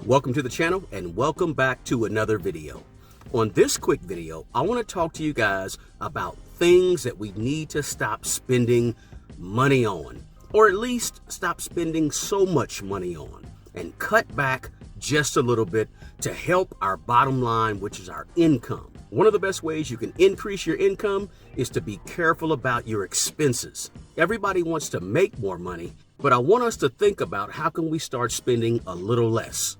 Welcome to the channel and welcome back to another video. On this quick video, I want to talk to you guys about things that we need to stop spending money on, or at least stop spending so much money on and cut back just a little bit to help our bottom line, which is our income. One of the best ways you can increase your income is to be careful about your expenses. Everybody wants to make more money, but I want us to think about how can we start spending a little less.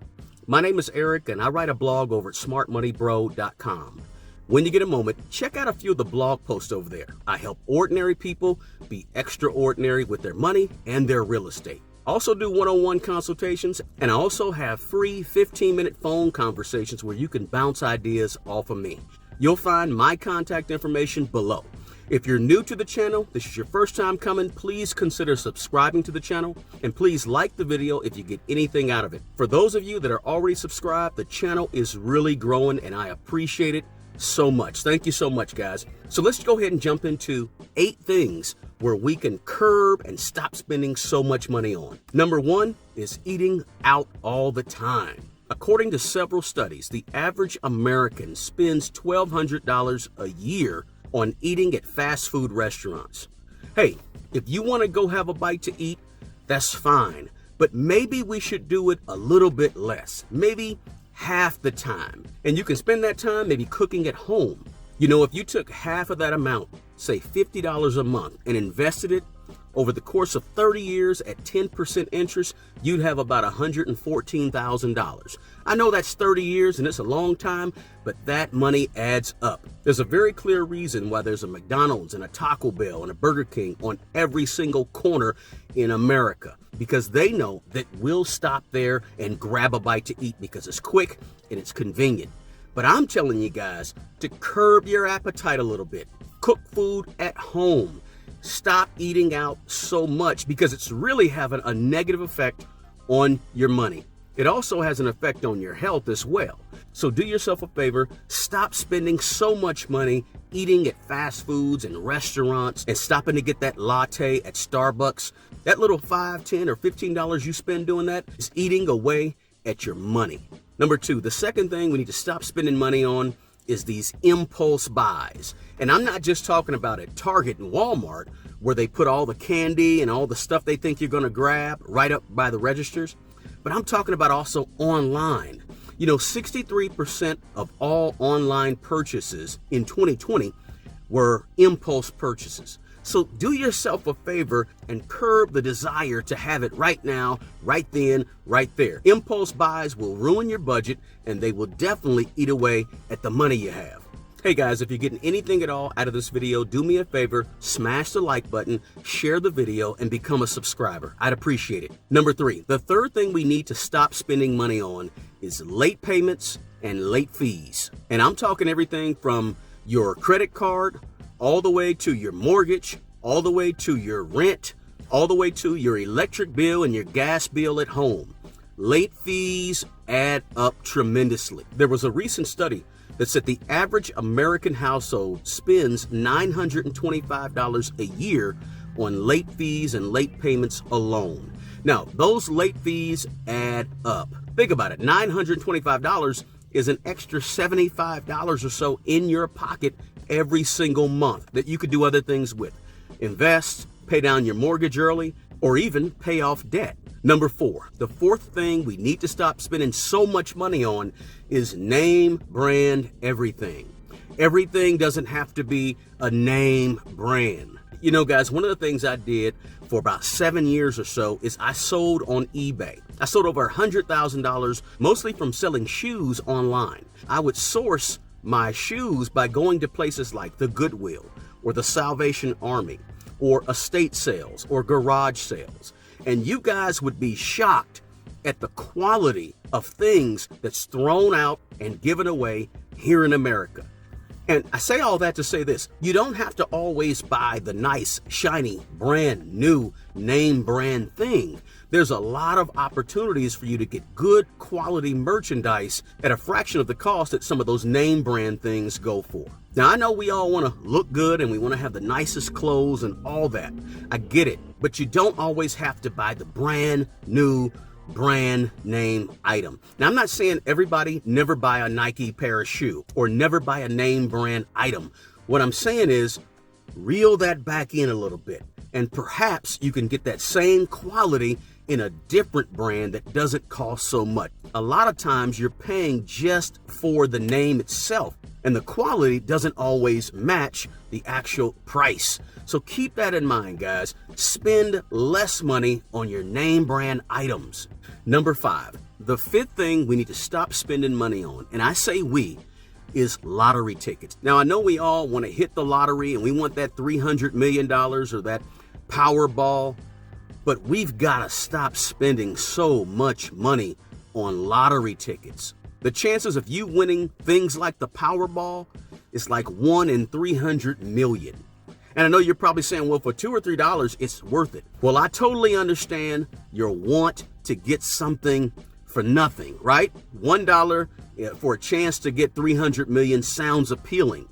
My name is Eric and I write a blog over at smartmoneybro.com. When you get a moment, check out a few of the blog posts over there. I help ordinary people be extraordinary with their money and their real estate. I also do one-on-one consultations, and I also have free 15-minute phone conversations where you can bounce ideas off of me. You'll find my contact information below. If you're new to the channel, this is your first time coming, please consider subscribing to the channel, and please like the video if you get anything out of it. For those of you that are already subscribed, the channel is really growing and I appreciate it so much. Thank you so much, guys. So let's go ahead and jump into 8 things where we can curb and stop spending so much money on. Number 1 is eating out all the time. According to several studies, the average American spends $1,200 a year on eating at fast food restaurants. Hey, if you want to go have a bite to eat, that's fine, but maybe we should do it a little bit less, maybe half the time. And you can spend that time maybe cooking at home. You know, if you took half of that amount, say $50 a month, and invested it over the course of 30 years at 10% interest, you'd have about $114,000. I know that's 30 years and it's a long time, but that money adds up. There's a very clear reason why there's a McDonald's and a Taco Bell and a Burger King on every single corner in America, because they know that we'll stop there and grab a bite to eat because it's quick and it's convenient. But I'm telling you guys to curb your appetite a little bit. Cook food at home. Stop eating out so much because it's really having a negative effect on your money. It also has an effect on your health as well. So do yourself a favor, stop spending so much money eating at fast foods and restaurants and stopping to get that latte at Starbucks. That little $5, $10, or $15 you spend doing that is eating away at your money. Number 2, the second thing we need to stop spending money on is these impulse buys. And I'm not just talking about at Target and Walmart where they put all the candy and all the stuff they think you're gonna grab right up by the registers, but I'm talking about also online. You know, 63% of all online purchases in 2020 were impulse purchases. So do yourself a favor and curb the desire to have it right now, right then, right there. Impulse buys will ruin your budget and they will definitely eat away at the money you have. Hey guys, if you're getting anything at all out of this video, do me a favor, smash the like button, share the video, and become a subscriber. I'd appreciate it. Number 3, the third thing we need to stop spending money on is late payments and late fees. And I'm talking everything from your credit card, all the way to your mortgage, all the way to your rent, all the way to your electric bill and your gas bill at home. Late fees add up tremendously. There was a recent study that said the average American household spends $925 a year on late fees and late payments alone. Now, those late fees add up. Think about it, $925 is an extra $75 or so in your pocket every single month that you could do other things with. Invest, pay down your mortgage early, or even pay off debt. Number 4, the fourth thing we need to stop spending so much money on is name brand everything. Everything doesn't have to be a name brand. You know, guys, one of the things I did for about 7 years or so is I sold on eBay. I sold over $100,000, mostly from selling shoes online. I would source my shoes by going to places like the Goodwill or the Salvation Army or estate sales or garage sales. And you guys would be shocked at the quality of things that's thrown out and given away here in America. And I say all that to say this: you don't have to always buy the nice, shiny, brand new name brand thing. There's a lot of opportunities for you to get good quality merchandise at a fraction of the cost that some of those name brand things go for. Now, I know we all want to look good and we want to have the nicest clothes and all that. I get it, but you don't always have to buy the brand new brand name item. Now, I'm not saying everybody never buy a Nike pair of shoe or never buy a name brand item. What I'm saying is reel that back in a little bit, and perhaps you can get that same quality in a different brand that doesn't cost so much. A lot of times you're paying just for the name itself, and the quality doesn't always match the actual price. So keep that in mind, guys. Spend less money on your name brand items. Number 5, the 5th thing we need to stop spending money on, and I say we, is lottery tickets. Now, I know we all want to hit the lottery and we want that $300 million or that Powerball, but we've got to stop spending so much money on lottery tickets. The chances of you winning things like the Powerball is like 1 in 300 million. And I know you're probably saying, well, for $2 or $3, it's worth it. Well, I totally understand your want to get something for nothing, right? $1 for a chance to get 300 million sounds appealing.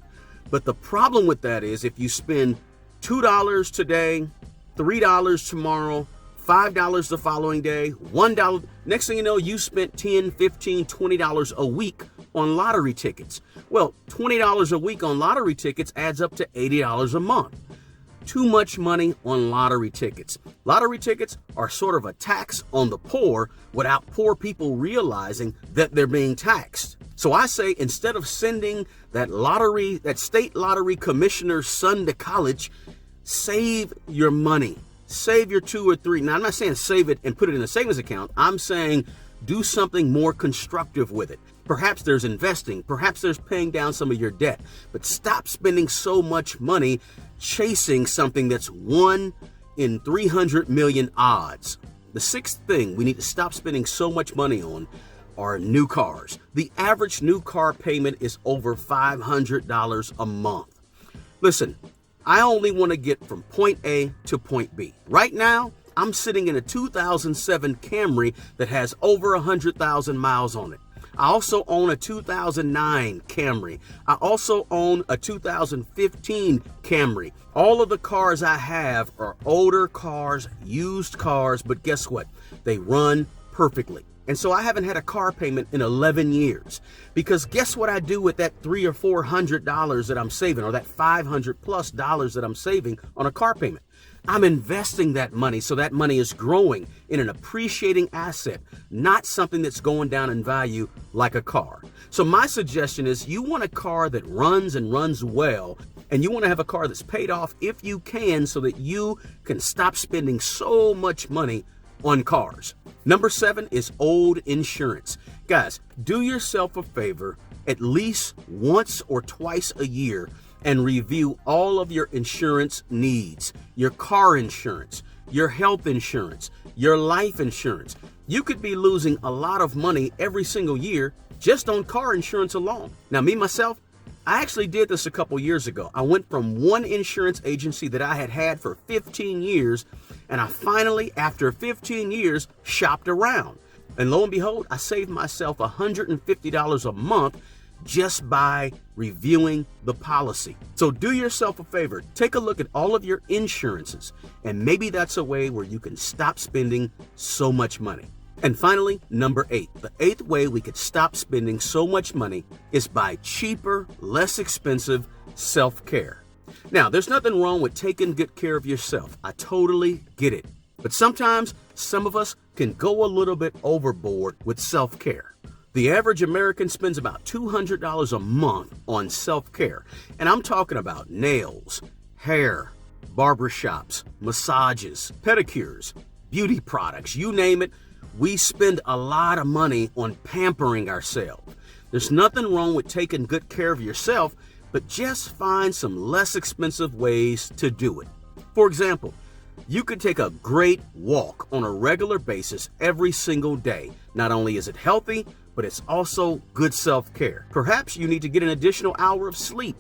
But the problem with that is if you spend $2 today, $3 tomorrow, $5 the following day, $1, next thing you know, you spent $10, $15, $20 a week on lottery tickets. Well, $20 a week on lottery tickets adds up to $80 a month. Too much money on lottery tickets. Lottery tickets are sort of a tax on the poor without poor people realizing that they're being taxed. So I say instead of sending that state lottery commissioner's son to college, save your money. Save your 2 or 3. Now, I'm not saying save it and put it in a savings account. I'm saying do something more constructive with it. Perhaps there's investing. Perhaps there's paying down some of your debt. But stop spending so much money chasing something that's 1 in 300 million odds. The 6th thing we need to stop spending so much money on are new cars. The average new car payment is over $500 a month. Listen, I only want to get from point A to point B. Right now, I'm sitting in a 2007 Camry that has over 100,000 miles on it. I also own a 2009 Camry. I also own a 2015 Camry. All of the cars I have are older cars, used cars, but guess what? They run perfectly. And so I haven't had a car payment in 11 years. Because guess what I do with that $300 or $400 that I'm saving, or that $500+ that I'm saving on a car payment? I'm investing that money so that money is growing in an appreciating asset, not something that's going down in value like a car. So my suggestion is you want a car that runs and runs well, and you want to have a car that's paid off if you can so that you can stop spending so much money on cars. Number 7 is old insurance. Guys, do yourself a favor at least once or twice a year and review all of your insurance needs, your car insurance, your health insurance, your life insurance. You could be losing a lot of money every single year just on car insurance alone. Now, me, myself, I actually did this a couple years ago. I went from one insurance agency that I had had for 15 years, and I finally, after 15 years, shopped around. And lo and behold, I saved myself $150 a month just by reviewing the policy. So do yourself a favor, take a look at all of your insurances, and maybe that's a way where you can stop spending so much money. And finally, number 8, the 8th way we could stop spending so much money is by cheaper, less expensive self-care. Now, there's nothing wrong with taking good care of yourself. I totally get it. But sometimes some of us can go a little bit overboard with self-care. The average American spends about $200 a month on self-care. And I'm talking about nails, hair, barbershops, massages, pedicures, beauty products, you name it. We spend a lot of money on pampering ourselves. There's nothing wrong with taking good care of yourself, but just find some less expensive ways to do it. For example, you could take a great walk on a regular basis every single day. Not only is it healthy, but it's also good self-care. Perhaps you need to get an additional hour of sleep.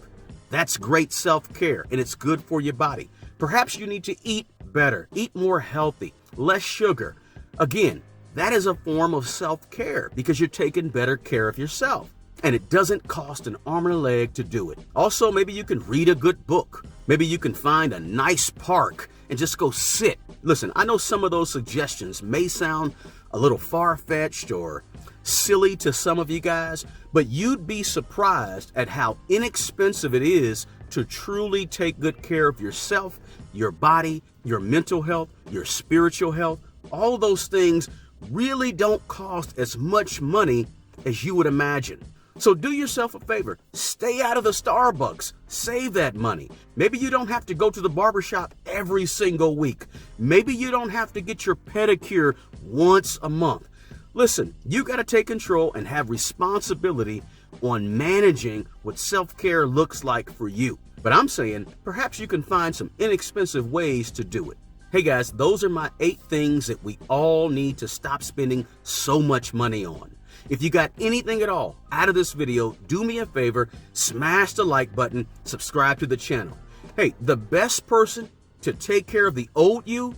That's great self-care, and it's good for your body. Perhaps you need to eat better, eat more healthy, less sugar. Again, that is a form of self-care because you're taking better care of yourself. And it doesn't cost an arm and a leg to do it. Also, maybe you can read a good book. Maybe you can find a nice park and just go sit. Listen, I know some of those suggestions may sound a little far-fetched or silly to some of you guys, but you'd be surprised at how inexpensive it is to truly take good care of yourself, your body, your mental health, your spiritual health. All those things really don't cost as much money as you would imagine. So do yourself a favor, stay out of the Starbucks, save that money. Maybe you don't have to go to the barbershop every single week. Maybe you don't have to get your pedicure once a month. Listen, you got to take control and have responsibility on managing what self-care looks like for you. But I'm saying perhaps you can find some inexpensive ways to do it. Hey guys, those are my 8 things that we all need to stop spending so much money on. If you got anything at all out of this video, do me a favor, smash the like button, subscribe to the channel. Hey, the best person to take care of the old you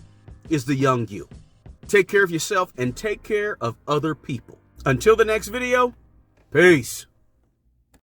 is the young you. Take care of yourself and take care of other people. Until the next video, peace.